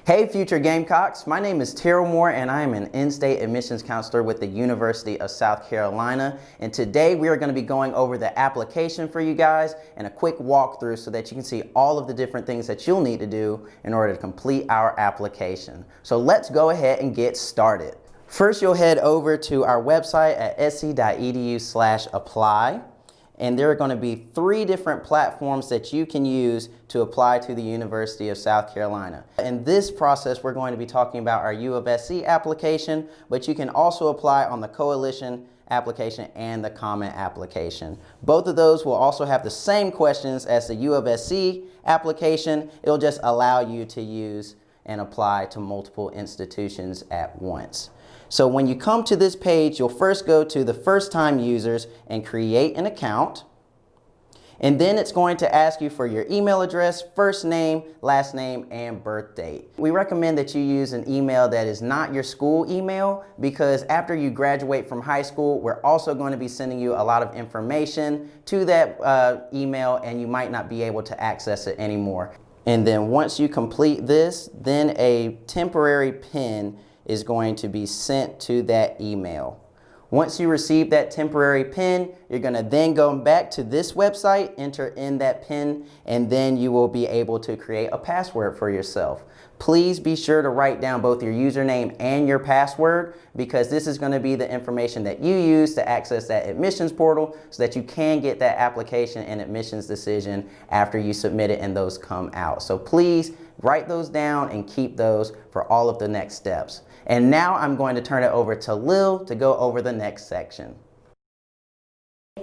Hey future Gamecocks, my name is Terrell Moore and I am an in-state admissions counselor with the University of South Carolina, and today we are going to be going over the application for you guys and a quick walkthrough so that you can see all of the different things that you'll need to do in order to complete our application. So let's go ahead and get started. First, you'll head over to our website at sc.edu/apply. And there are going to be 3 different platforms that you can use to apply to the University of South Carolina. In this process, we're going to be talking about our USC application, but you can also apply on the Coalition application and the Common application. Both of those will also have the same questions as the USC application. It'll just allow you to use and apply to multiple institutions at once. So when you come to this page, you'll first go to the first-time users and create an account. And then it's going to ask you for your email address, first name, last name, and birth date. We recommend that you use an email that is not your school email because after you graduate from high school, we're also going to be sending you a lot of information to that email, and you might not be able to access it anymore. And then once you complete this, then a temporary PIN is going to be sent to that email. Once you receive that temporary PIN, you're going to then go back to this website, enter in that PIN, and then you will be able to create a password for yourself. Please be sure to write down both your username and your password because this is going to be the information that you use to access that admissions portal so that you can get that application and admissions decision after you submit it and those come out. So please write those down and keep those for all of the next steps. And now I'm going to turn it over to Lil to go over the next section.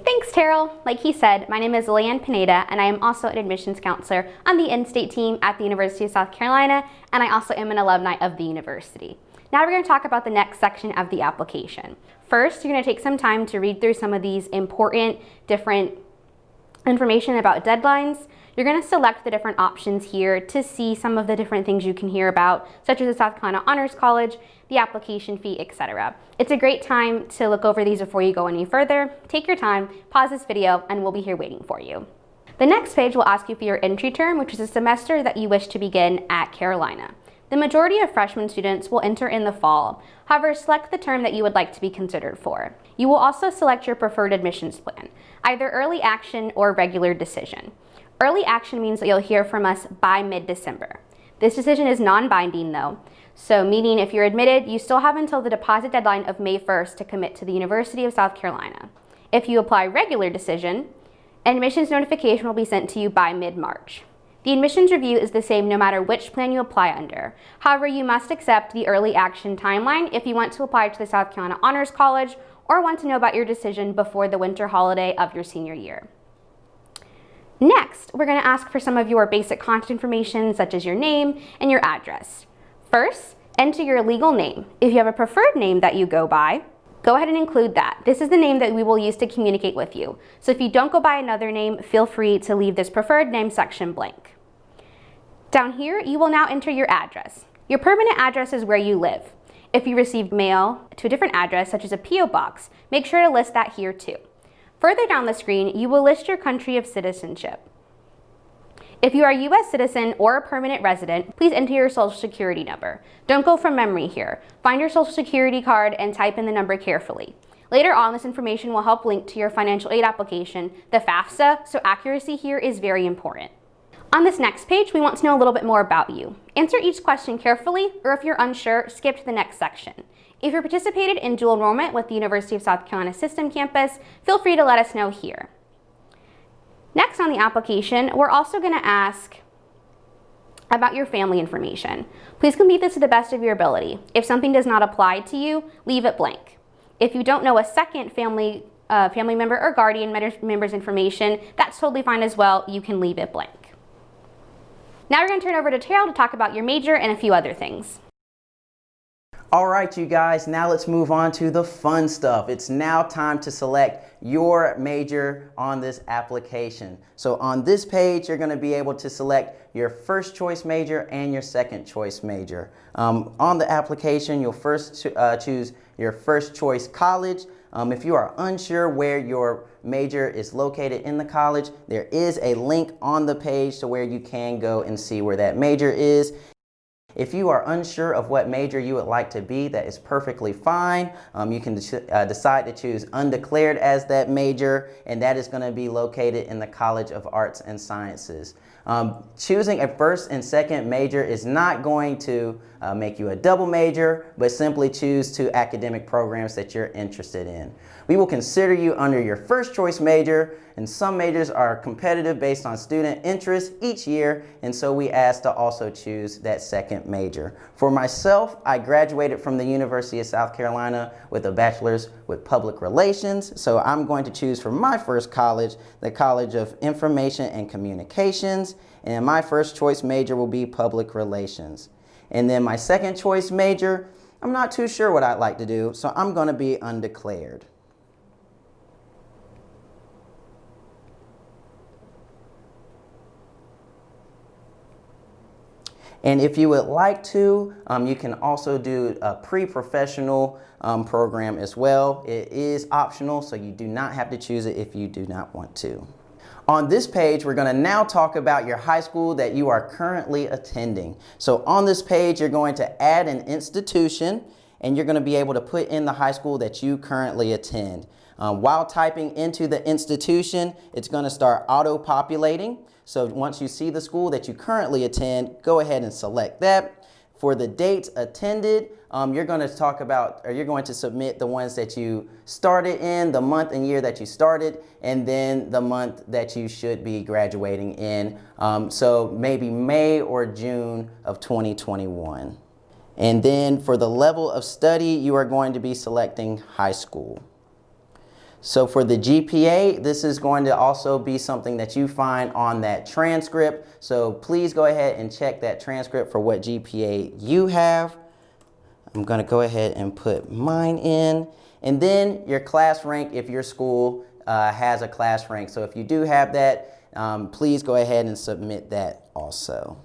Thanks, Terrell. Like he said, my name is Leanne Pineda, and I am also an admissions counselor on the in-state team at the University of South Carolina, and I also am an alumni of the university. Now we're going to talk about the next section of the application. First, you're going to take some time to read through some of these important different information about deadlines. You're going to select the different options here to see some of the different things you can hear about, such as the South Carolina Honors College, the application fee, etc. It's a great time to look over these before you go any further. Take your time, pause this video, and we'll be here waiting for you. The next page will ask you for your entry term, which is a semester that you wish to begin at Carolina. The majority of freshman students will enter in the fall. However, select the term that you would like to be considered for. You will also select your preferred admissions plan, either early action or regular decision. Early action means that you'll hear from us by mid-December. This decision is non-binding though, so meaning if you're admitted, you still have until the deposit deadline of May 1st to commit to the University of South Carolina. If you apply regular decision, an admissions notification will be sent to you by mid-March. The admissions review is the same no matter which plan you apply under. However, you must accept the early action timeline if you want to apply to the South Carolina Honors College or want to know about your decision before the winter holiday of your senior year. Next, we're going to ask for some of your basic contact information such as your name and your address. First, enter your legal name. If you have a preferred name that you go by, go ahead and include that. This is the name that we will use to communicate with you. So if you don't go by another name, feel free to leave this preferred name section blank. Down here, you will now enter your address. Your permanent address is where you live. If you received mail to a different address, such as a P.O. box, make sure to list that here too. Further down the screen, you will list your country of citizenship. If you are a U.S. citizen or a permanent resident, please enter your social security number. Don't go from memory here. Find your social security card and type in the number carefully. Later on, this information will help link to your financial aid application, the FAFSA, so accuracy here is very important. On this next page, we want to know a little bit more about you. Answer each question carefully, or if you're unsure, skip to the next section. If you participated in dual enrollment with the University of South Carolina System campus, feel free to let us know here. Next on the application, we're also going to ask about your family information. Please complete this to the best of your ability. If something does not apply to you, leave it blank. If you don't know a second family member or guardian member's information, that's totally fine as well. You can leave it blank. Now we're going to turn over to Terrell to talk about your major and a few other things. All right, you guys, now let's move on to the fun stuff. It's now time to select your major on this application. So on this page, you're going to be able to select your first choice major and your second choice major. On the application, you'll first choose your first choice college. If you are unsure where your major is located in the college, there is a link on the page to where you can go and see where that major is. If you are unsure of what major you would like to be, that is perfectly fine. You can decide to choose undeclared as that major, and that is going to be located in the College of Arts and Sciences. Choosing a first and second major is not going to make you a double major, but simply choose two academic programs that you're interested in. We will consider you under your first choice major, and some majors are competitive based on student interest each year, and so we ask to also choose that second major. For myself, I graduated from the University of South Carolina with a bachelor's with public relations, so I'm going to choose for my first college, the College of Information and Communications, and my first choice major will be public relations. And then my second choice major, I'm not too sure what I'd like to do, so I'm going to be undeclared. And if you would like to, you can also do a pre-professional program as well. It is optional, so you do not have to choose it if you do not want to. On this page, we're going to now talk about your high school that you are currently attending. So on this page, you're going to add an institution, and you're going to be able to put in the high school that you currently attend. While typing into the institution, it's going to start auto-populating. So once you see the school that you currently attend, go ahead and select that. For the dates attended, you're going to submit the ones that you started in, the month and year that you started, and then the month that you should be graduating in. So maybe May or June of 2021. And then for the level of study, you are going to be selecting high school. So for the GPA, this is going to also be something that you find on that transcript. So please go ahead and check that transcript for what GPA you have. I'm going to go ahead and put mine in. And then your class rank if your school has a class rank. So if you do have that, please go ahead and submit that also.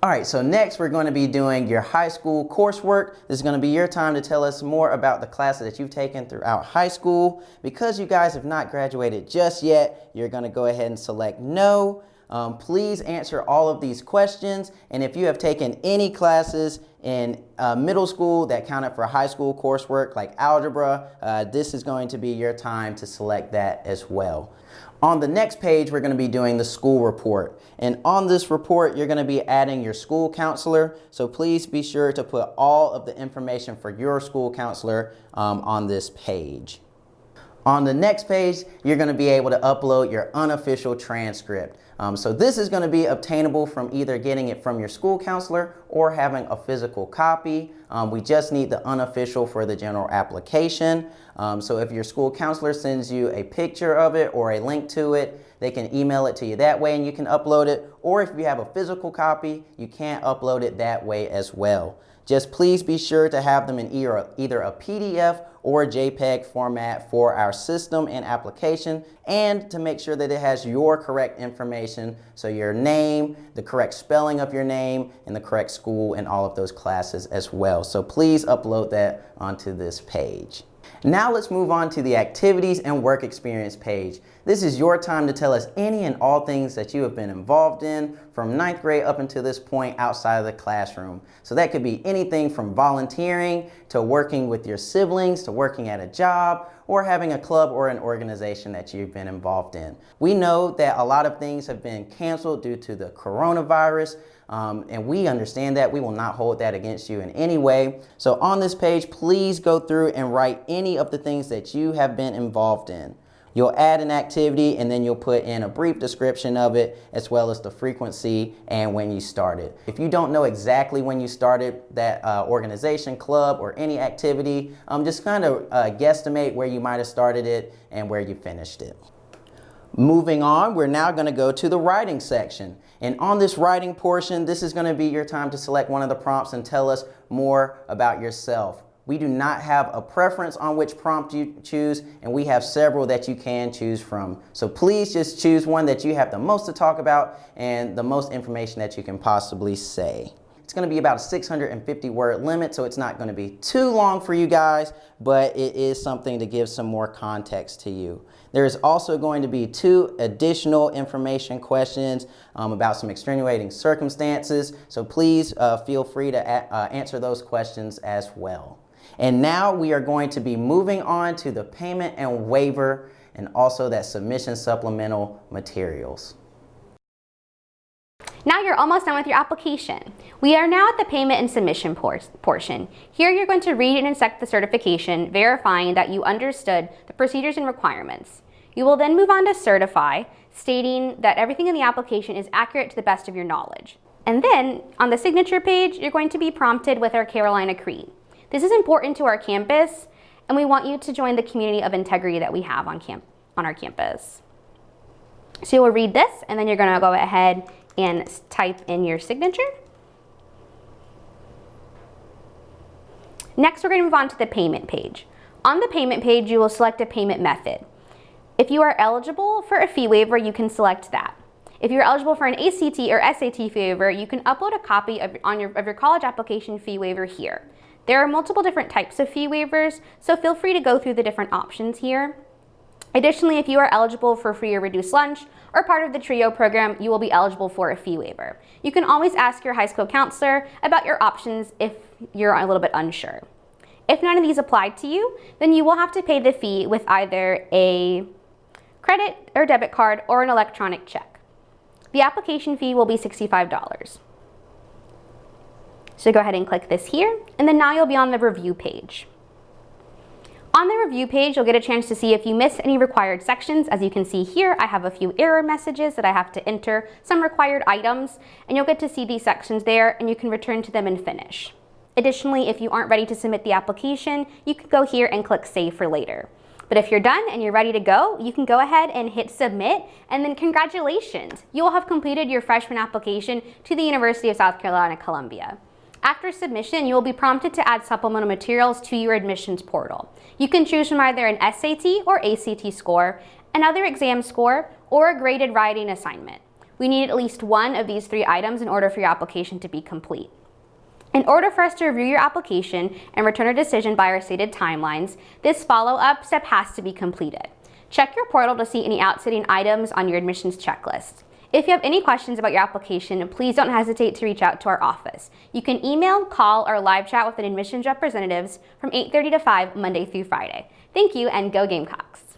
All right, so next we're going to be doing your high school coursework. This is going to be your time to tell us more about the classes that you've taken throughout high school. Because you guys have not graduated just yet, you're going to go ahead and select no. Please answer all of these questions, and if you have taken any classes in middle school that counted for high school coursework like algebra, this is going to be your time to select that as well. On the next page, we're going to be doing the school report. And on this report, you're going to be adding your school counselor. So please be sure to put all of the information for your school counselor on this page. On the next page, you're going to be able to upload your unofficial transcript. So this is going to be obtainable from either getting it from your school counselor or having a physical copy. We just need the unofficial for the general application. So if your school counselor sends you a picture of it or a link to it, they can email it to you that way and you can upload it. Or if you have a physical copy, you can upload it that way as well. Just please be sure to have them in either a PDF or a JPEG format for our system and application, and to make sure that it has your correct information, so your name, the correct spelling of your name, and the correct school and all of those classes as well. So please upload that onto this page. Now let's move on to the activities and work experience page. This is your time to tell us any and all things that you have been involved in from 9th grade up until this point outside of the classroom. So that could be anything from volunteering to working with your siblings to working at a job or having a club or an organization that you've been involved in. We know that a lot of things have been canceled due to the coronavirus. And we understand that. We will not hold that against you in any way. So on this page, please go through and write any of the things that you have been involved in. You'll add an activity and then you'll put in a brief description of it as well as the frequency and when you started. If you don't know exactly when you started that organization, club, or any activity, just kind of guesstimate where you might have started it and where you finished it. Moving on, we're now going to go to the writing section. And on this writing portion, this is going to be your time to select one of the prompts and tell us more about yourself. We do not have a preference on which prompt you choose, and we have several that you can choose from. So please just choose one that you have the most to talk about and the most information that you can possibly say. It's going to be about a 650 word limit, so it's not going to be too long for you guys, but it is something to give some more context to you. There's also going to be 2 additional information questions about some extenuating circumstances, so please feel free to answer those questions as well. And now we are going to be moving on to the payment and waiver and also that submission supplemental materials. Now you're almost done with your application. We are now at the payment and submission portion. Here you're going to read and inspect the certification, verifying that you understood the procedures and requirements. You will then move on to certify, stating that everything in the application is accurate to the best of your knowledge. And then on the signature page, you're going to be prompted with our Carolina Creed. This is important to our campus, and we want you to join the community of integrity that we have on our campus. So you will read this, and then you're going to go ahead and type in your signature. Next, we're going to move on to the payment page. On the payment page, you will select a payment method. If you are eligible for a fee waiver, you can select that. If you're eligible for an ACT or SAT fee waiver, you can upload a copy of your college application fee waiver here. There are multiple different types of fee waivers, so feel free to go through the different options here. Additionally, if you are eligible for free or reduced lunch or part of the TRIO program, you will be eligible for a fee waiver. You can always ask your high school counselor about your options if you're a little bit unsure. If none of these apply to you, then you will have to pay the fee with either a credit or debit card or an electronic check. The application fee will be $65. So go ahead and click this here, and then now you'll be on the review page. On the review page, you'll get a chance to see if you missed any required sections. As you can see here, I have a few error messages that I have to enter, some required items, and you'll get to see these sections there, and you can return to them and finish. Additionally, if you aren't ready to submit the application, you can go here and click Save for later. But if you're done and you're ready to go, you can go ahead and hit Submit, and then congratulations! You will have completed your freshman application to the University of South Carolina, Columbia. After submission, you will be prompted to add supplemental materials to your admissions portal. You can choose from either an SAT or ACT score, another exam score, or a graded writing assignment. We need at least one of these 3 items in order for your application to be complete. In order for us to review your application and return a decision by our stated timelines, this follow-up step has to be completed. Check your portal to see any outstanding items on your admissions checklist. If you have any questions about your application, please don't hesitate to reach out to our office. You can email, call, or live chat with an admissions representatives from 8:30 to 5 Monday through Friday. Thank you, and go Gamecocks!